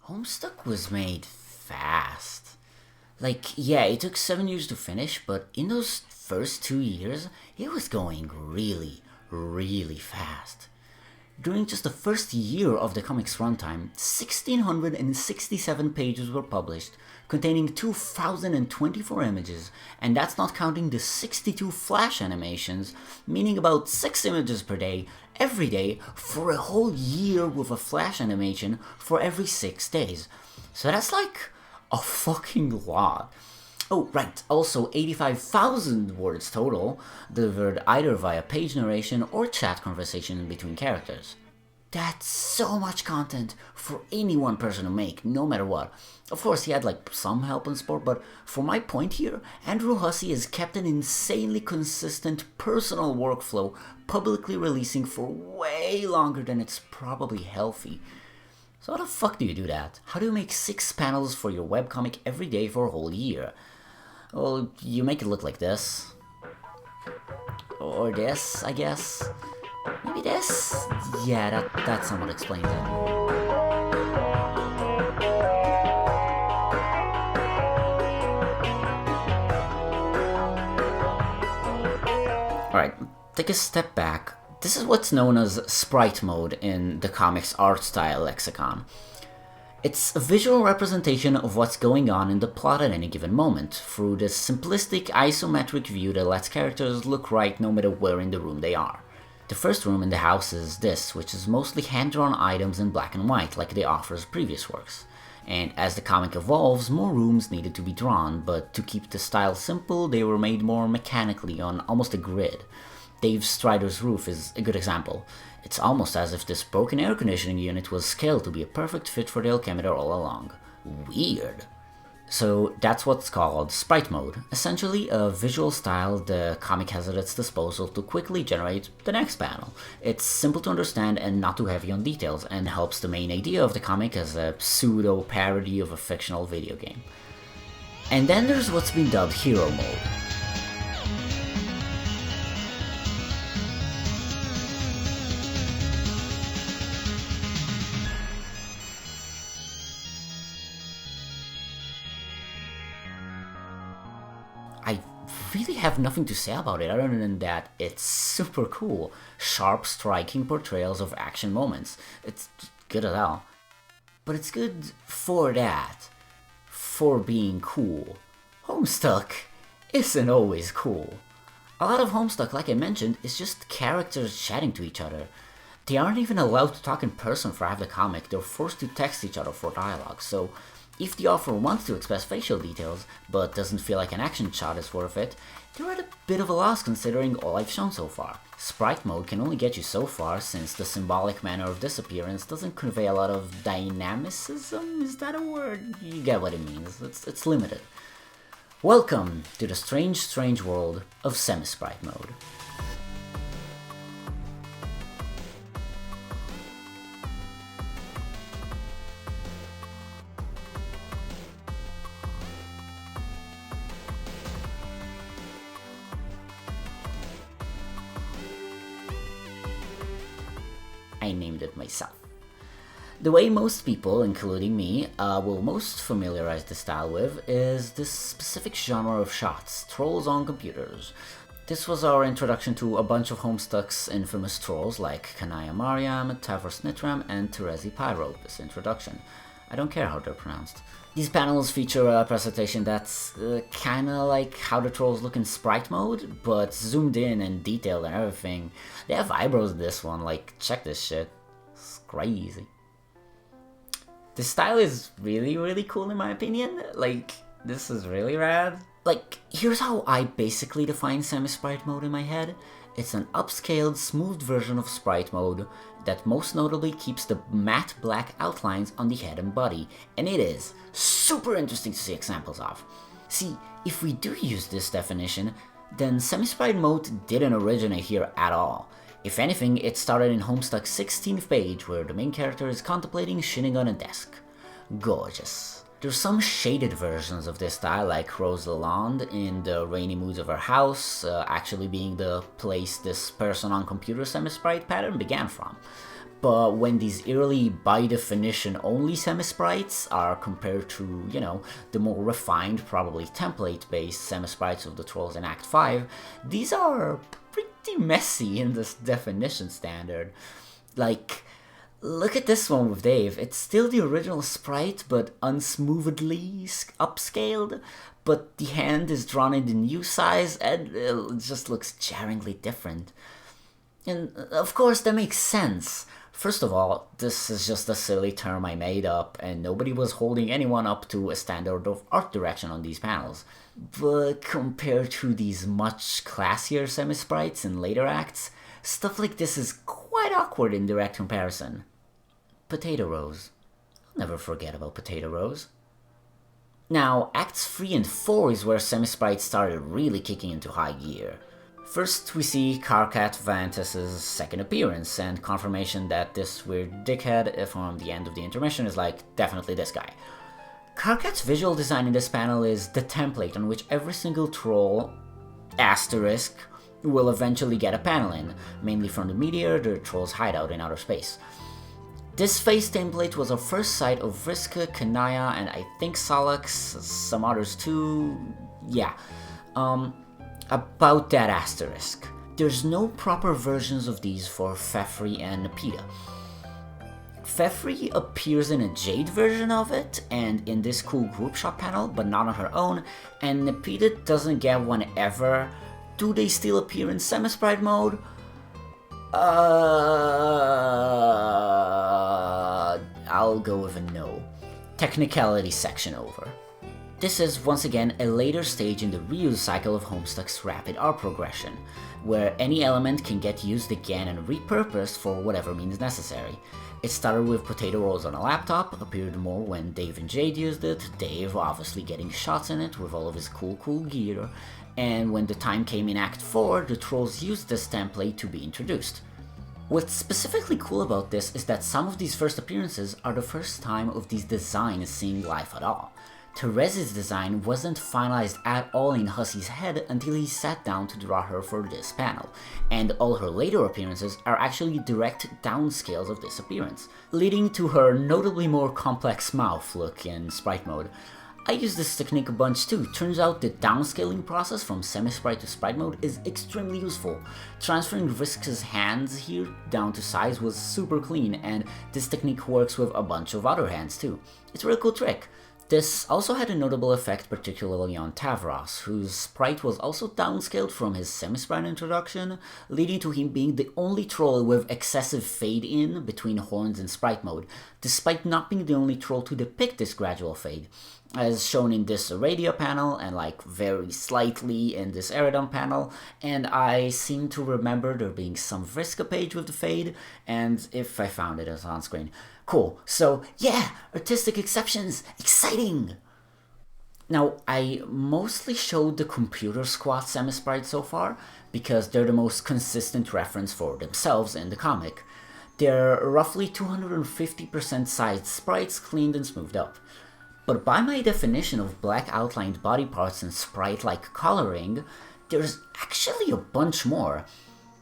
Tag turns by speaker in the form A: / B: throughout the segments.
A: Homestuck was made fast. Like, yeah, it took 7 years to finish, but in those first 2 years, it was going really, really fast. During just the first year of the comic's runtime, 1,667 pages were published, containing 2,024 images, and that's not counting the 62 flash animations, meaning about 6 images per day, every day, for a whole year with a flash animation for every 6 days. So that's like a fucking lot. Oh, right, also 85,000 words total, delivered either via page narration or chat conversation in between characters. That's so much content for any one person to make, no matter what. Of course, he had like some help in support, but for my point here, Andrew Hussey has kept an insanely consistent personal workflow, publicly releasing for way longer than it's probably healthy. So how the fuck do you do that? How do you make 6 panels for your webcomic every day for a whole year? Well, you make it look like this. Or this, I guess. Maybe this? Yeah, that somewhat explains it. Alright, take a step back. This is what's known as sprite mode in the comic's art style lexicon. It's a visual representation of what's going on in the plot at any given moment, through this simplistic isometric view that lets characters look right no matter where in the room they are. The first room in the house is this, which is mostly hand-drawn items in black and white, like the author's previous works. And as the comic evolves, more rooms needed to be drawn, but to keep the style simple, they were made more mechanically on almost a grid. Dave Strider's roof is a good example. It's almost as if this broken air conditioning unit was scaled to be a perfect fit for the Alchemider all along. Weird. So that's what's called sprite mode, essentially a visual style the comic has at its disposal to quickly generate the next panel. It's simple to understand and not too heavy on details, and helps the main idea of the comic as a pseudo-parody of a fictional video game. And then there's what's been dubbed hero mode. I really have nothing to say about it other than that it's super cool. Sharp, striking portrayals of action moments. It's good as hell. But it's good for that. For being cool. Homestuck isn't always cool. A lot of Homestuck, like I mentioned, is just characters chatting to each other. They aren't even allowed to talk in person for half the comic, they're forced to text each other for dialogue, so if the author wants to express facial details, but doesn't feel like an action shot is worth it, they're at a bit of a loss considering all I've shown so far. Sprite mode can only get you so far since the symbolic manner of disappearance doesn't convey a lot of dynamicism? Is that a word? You get what it means, it's limited. Welcome to the strange, strange world of semi-sprite mode. I named it myself. The way most people, including me, will most familiarize the style with is this specific genre of shots, trolls on computers. This was our introduction to a bunch of Homestuck's infamous trolls like Kanaya Mariam, Tavros Nitram, and Terezi Pyro, this introduction. I don't care how they're pronounced. These panels feature a presentation that's kinda like how the trolls look in sprite mode, but zoomed in and detailed and everything. They have eyebrows in this one, like, check this shit. It's crazy. This style is really, really cool in my opinion. Like, this is really rad. Like, here's how I basically define semi-sprite mode in my head. It's an upscaled, smoothed version of sprite mode that most notably keeps the matte black outlines on the head and body, and it is super interesting to see examples of. See, if we do use this definition, then semi-sprite mode didn't originate here at all. If anything, it started in Homestuck's 16th page, where the main character is contemplating shitting on a desk. Gorgeous. There's some shaded versions of this style, like Rose Lalonde in the rainy moods of her house, actually being the place this person on computer semi-sprite pattern began from. But when these early by definition only semi-sprites are compared to, the more refined, probably template-based semi-sprites of the trolls in Act 5, these are pretty messy in this definition standard. Like, look at this one with Dave. It's still the original sprite, but unsmoothedly upscaled. But the hand is drawn in the new size, and it just looks jarringly different. And of course, that makes sense. First of all, this is just a silly term I made up, and nobody was holding anyone up to a standard of art direction on these panels. But compared to these much classier semi-sprites in later acts, stuff like this is quite awkward in direct comparison. Potato Rose. I'll never forget about Potato Rose. Now, Acts 3 and 4 is where semi-sprites started really kicking into high gear. First, we see Karkat Vantas' second appearance, and confirmation that this weird dickhead from the end of the intermission is like, definitely this guy. Karkat's visual design in this panel is the template on which every single troll, asterisk, will eventually get a panel in, mainly from the meteor, the troll's hideout in outer space. This face template was our first sight of Vriska, Kanaya, and I think Salaks, some others too, about that asterisk. There's no proper versions of these for Fefri and Nepeta. Fefri appears in a Jade version of it, and in this cool group shot panel, but not on her own, and Nepeta doesn't get one ever. Do they still appear in semi-sprite mode? I'll go with a no. Technicality section over. This is, once again, a later stage in the reuse cycle of Homestuck's rapid art progression, where any element can get used again and repurposed for whatever means necessary. It started with Potato Rose on a laptop, appeared more when Dave and Jade used it, Dave obviously getting shots in it with all of his cool gear, and when the time came in Act 4, the trolls used this template to be introduced. What's specifically cool about this is that some of these first appearances are the first time of these designs seeing life at all. Therese's design wasn't finalized at all in Hussey's head until he sat down to draw her for this panel, and all her later appearances are actually direct downscales of this appearance, leading to her notably more complex mouth look in sprite mode. I use this technique a bunch too. Turns out the downscaling process from semi-sprite to sprite mode is extremely useful. Transferring Vriska's hands here down to size was super clean, and this technique works with a bunch of other hands too. It's a really cool trick. This also had a notable effect particularly on Tavros, whose sprite was also downscaled from his semi-sprite introduction, leading to him being the only troll with excessive fade-in between horns and sprite mode, despite not being the only troll to depict this gradual fade, as shown in this Aradia panel and very slightly in this Eridon panel, and I seem to remember there being some Vriska page with the fade, and if I found it, it's on screen. Cool, so yeah, artistic exceptions, exciting! Now, I mostly showed the computer squat semi-sprite so far, because they're the most consistent reference for themselves in the comic. They're roughly 250% sized sprites cleaned and smoothed up. But by my definition of black outlined body parts and sprite-like coloring, there's actually a bunch more.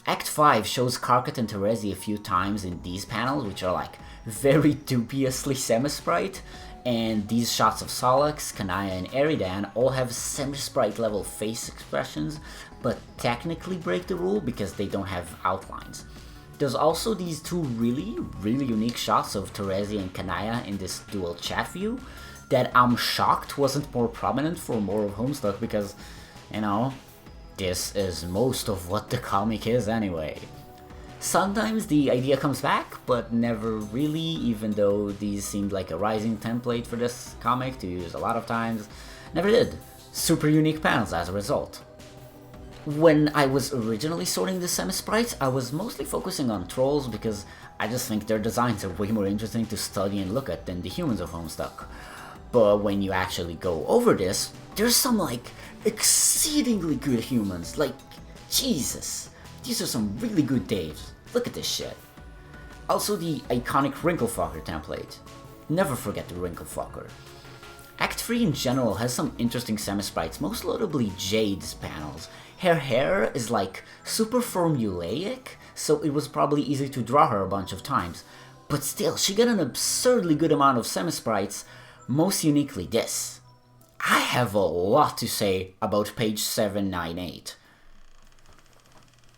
A: Act 5 shows Karkat and Therese a few times in these panels, which are very dubiously semi-sprite, and these shots of Salaks, Kanaya, and Eridan all have semi-sprite level face expressions, but technically break the rule because they don't have outlines. There's also these two really unique shots of Therese and Kanaya in this dual chat view that I'm shocked wasn't more prominent for more of Homestuck because, this is most of what the comic is anyway. Sometimes the idea comes back, but never really, even though these seemed like a rising template for this comic to use a lot of times. Never did. Super unique panels as a result. When I was originally sorting the semi-sprites, I was mostly focusing on trolls because I just think their designs are way more interesting to study and look at than the humans of Homestuck. But when you actually go over this, there's some exceedingly good humans, Jesus. These are some really good Daves. Look at this shit. Also the iconic Wrinkle Fucker template. Never forget the Wrinkle Fucker. Act 3 in general has some interesting semi-sprites, most notably Jade's panels. Her hair is super formulaic, so it was probably easy to draw her a bunch of times. But still, she got an absurdly good amount of semi-sprites, most uniquely this. I have a lot to say about page 798.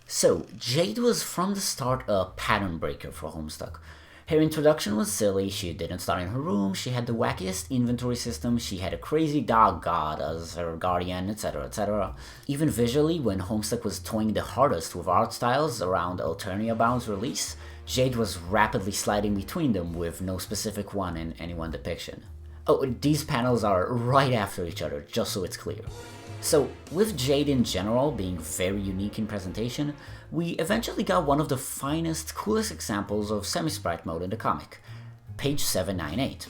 A: So, Jade was from the start a pattern breaker for Homestuck. Her introduction was silly, she didn't start in her room, she had the wackiest inventory system, she had a crazy dog god as her guardian, etc, etc. Even visually, when Homestuck was toying the hardest with art styles around Alternia Bound's release, Jade was rapidly sliding between them with no specific one in any one depiction. Oh, these panels are right after each other, just so it's clear. So, with Jade in general being very unique in presentation, we eventually got one of the finest, coolest examples of semi-sprite mode in the comic, page 798.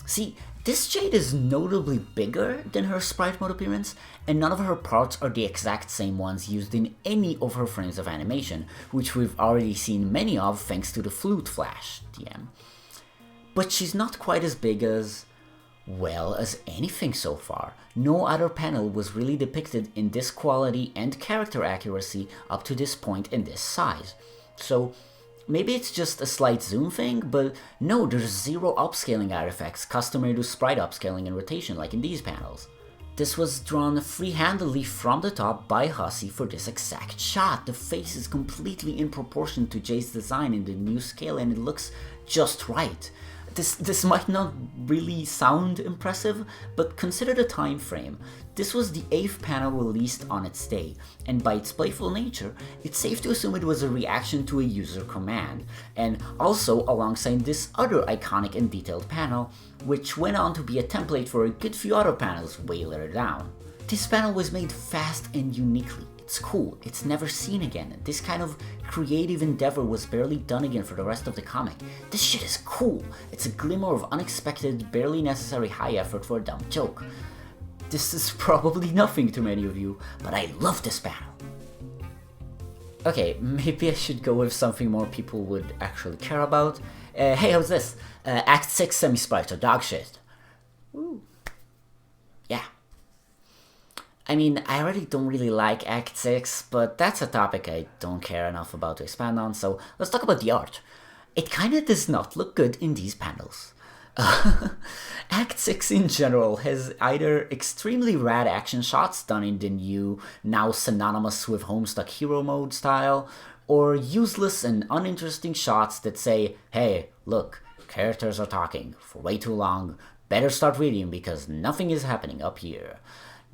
A: See, this Jade is notably bigger than her sprite mode appearance, and none of her parts are the exact same ones used in any of her frames of animation, which we've already seen many of thanks to the Flute Flash TM. But she's not quite as big as anything so far. No other panel was really depicted in this quality and character accuracy up to this point in this size. So maybe it's just a slight zoom thing, but no, there's zero upscaling artifacts customary to sprite upscaling and rotation like in these panels. This was drawn free-handedly from the top by Hussey for this exact shot. The face is completely in proportion to Jade's design in the new scale and it looks just right. This might not really sound impressive, but consider the time frame. This was the 8th panel released on its day, and by its playful nature, it's safe to assume it was a reaction to a user command, and also alongside this other iconic and detailed panel, which went on to be a template for a good few other panels way later down. This panel was made fast and uniquely. It's cool, it's never seen again. This kind of creative endeavor was barely done again for the rest of the comic. This shit is cool. It's a glimmer of unexpected, barely necessary high effort for a dumb joke. This is probably nothing to many of you, but I love this panel. Okay, maybe I should go with something more people would actually care about. Hey, how's this? Act 6 semi-sprites are dog shit. Woo. Yeah. I mean, I already don't really like Act 6, but that's a topic I don't care enough about to expand on, so let's talk about the art. It kinda does not look good in these panels. Act 6 in general has either extremely rad action shots done in the new, now synonymous with Homestuck hero mode style, or useless and uninteresting shots that say, hey, look, characters are talking for way too long, better start reading because nothing is happening up here.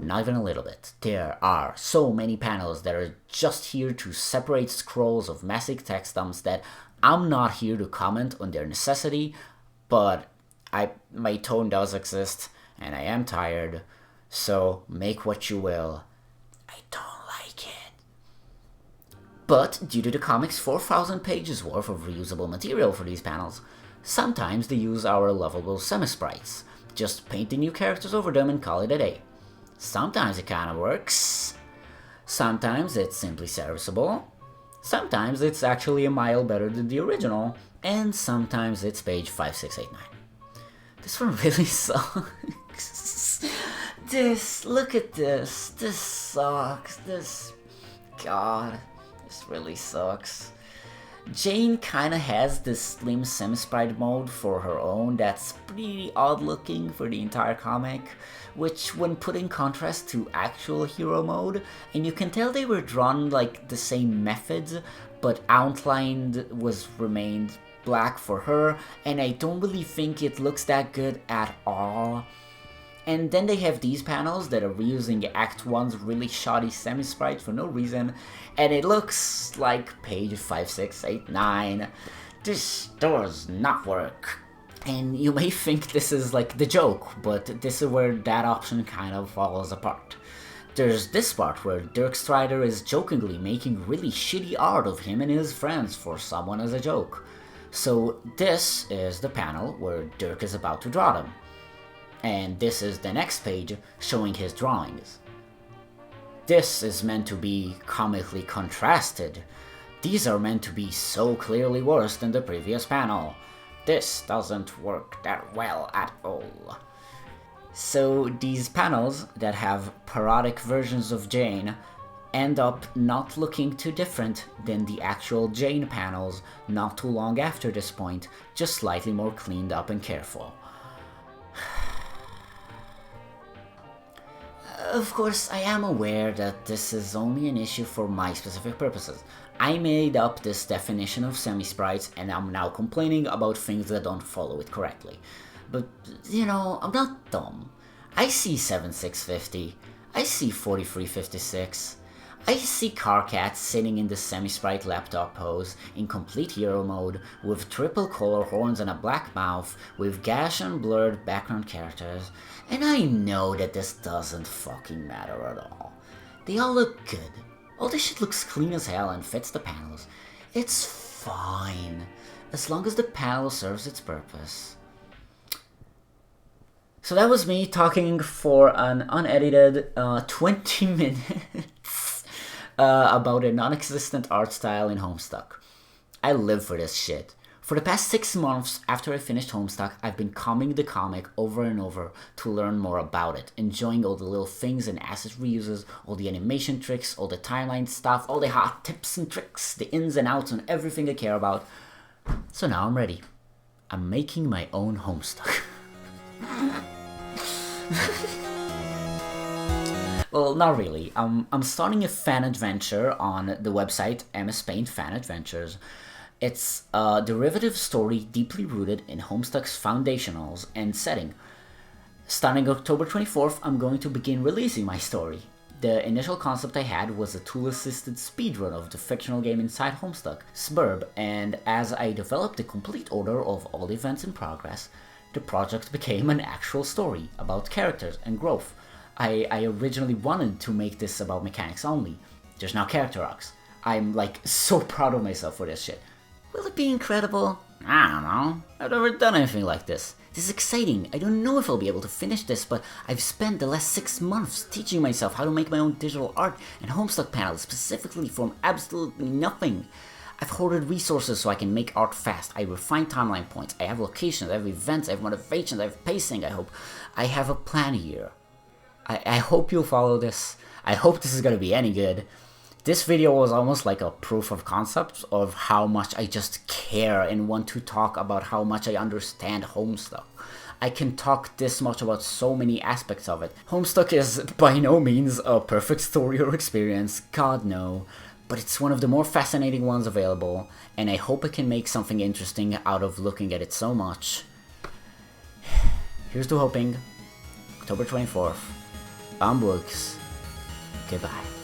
A: Not even a little bit. There are so many panels that are just here to separate scrolls of massive text dumps that I'm not here to comment on their necessity, but my tone does exist, and I am tired, so make what you will. I don't like it. But due to the comic's 4,000 pages worth of reusable material for these panels, sometimes they use our lovable semi-sprites. Just paint the new characters over them and call it a day. Sometimes it kinda works, sometimes it's simply serviceable, sometimes it's actually a mile better than the original, and sometimes it's page 5689. This one really sucks. Look at this sucks, God, this really sucks. Jane kinda has this slim semi-sprite mode for her own that's pretty odd looking for the entire comic, which when put in contrast to actual hero mode, and you can tell they were drawn like the same methods, but outlined was remained black for her, and I don't really think it looks that good at all. And then they have these panels that are reusing Act 1's really shoddy semi-sprite for no reason, and it looks like page 5689. This does not work. And you may think this is like the joke, but this is where that option kind of falls apart. There's this part where Dirk Strider is jokingly making really shitty art of him and his friends for someone as a joke. So this is the panel where Dirk is about to draw them. And this is the next page showing his drawings. This is meant to be comically contrasted. These are meant to be so clearly worse than the previous panel. This doesn't work that well at all. So these panels that have parodic versions of Jane end up not looking too different than the actual Jane panels not too long after this point, just slightly more cleaned up and careful. Of course, I am aware that this is only an issue for my specific purposes. I made up this definition of semi-sprites and I'm now complaining about things that don't follow it correctly. But, you know, I'm not dumb. I see 7650, I see 4356, I see Carcat sitting in the semi-sprite laptop pose in complete hero mode with triple color horns and a black mouth with gash and blurred background characters, and I know that this doesn't fucking matter at all. They all look good. All this shit looks clean as hell and fits the panels. It's fine, as long as the panel serves its purpose. So that was me talking for an unedited 20 minutes about a non-existent art style in Homestuck. I live for this shit. For the past 6 months after I finished Homestuck, I've been combing the comic over and over to learn more about it, enjoying all the little things and asset reuses, all the animation tricks, all the timeline stuff, all the hot tips and tricks, the ins and outs and everything I care about. So now I'm ready. I'm making my own Homestuck. Well, not really. I'm starting a fan adventure on the website MS Paint Fan Adventures. It's a derivative story deeply rooted in Homestuck's foundationals and setting. Starting October 24th, I'm going to begin releasing my story. The initial concept I had was a tool-assisted speedrun of the fictional game inside Homestuck, Sburb, and as I developed the complete order of all the events in progress, the project became an actual story about characters and growth. I originally wanted to make this about mechanics only. There's now character arcs. I'm like so proud of myself for this shit. Will it be incredible? I don't know. I've never done anything like this. This is exciting. I don't know if I'll be able to finish this, but I've spent the last 6 months teaching myself how to make my own digital art and Homestuck panels specifically from absolutely nothing. I've hoarded resources so I can make art fast. I refine timeline points. I have locations, I have events, I have motivations, I have pacing. I have a plan here. I hope you'll follow this. I hope this is gonna be any good. This video was almost like a proof of concept of how much I just care and want to talk about how much I understand Homestuck. I can talk this much about so many aspects of it. Homestuck is by no means a perfect story or experience, God no, but it's one of the more fascinating ones available, and I hope I can make something interesting out of looking at it so much. Here's to hoping. October 24th. I'm Boogs. Goodbye.